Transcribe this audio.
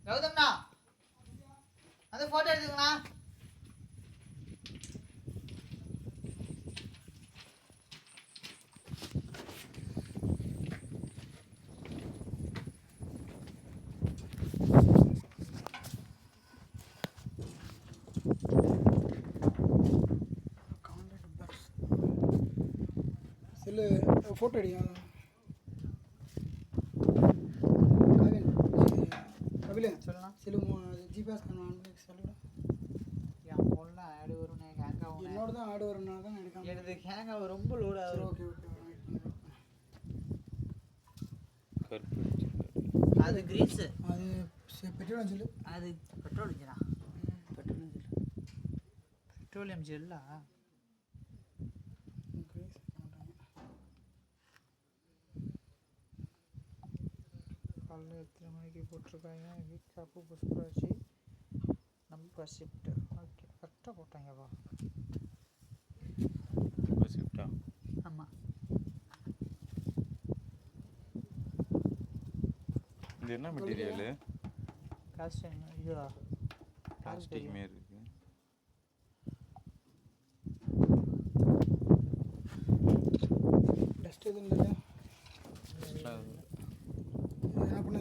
கௌதம்ண்ணா அந்த photo எடுத்துக்கண்ணா. Cell photo அடிங்க. கபில சொல்லலாம். செல்லு ஜிபிஎஸ் செல்லு என் ஃபோனில் ஆடு வரும், ஹேங் ஆகும். என்னோட தான் ஆடு வரும்னால தான் எடுக்காம. எனது ஹேங் ஆகும், ரொம்ப லோட் ஆகும். Okay okay. அது கிரீஸு, அது பெட்ரோல் ஜெல்லு. அது பெட்ரோல் இன்ஜினா? பெட்ரோல் ஜெல்லு, பெட்ரோலியம் ஜெல்லா? காலையில் எத்தனை மணிக்கு போட்டிருக்காங்க? வீக் ஷாப்பு புஷ்பராட்சி நம்ம ஷிஃப்ட்டு. ஓகே, கரெக்டாக போட்டாங்கப்பா. ஷிஃப்டா? ஆமாம். இது என்ன மெட்டீரியலு? காஸ்டிங் இதுவா? பிளாஸ்டிக் மாரி இருக்கு. டஸ்ட் எதுவும் இல்லையா? என்ன என்ன பண்ண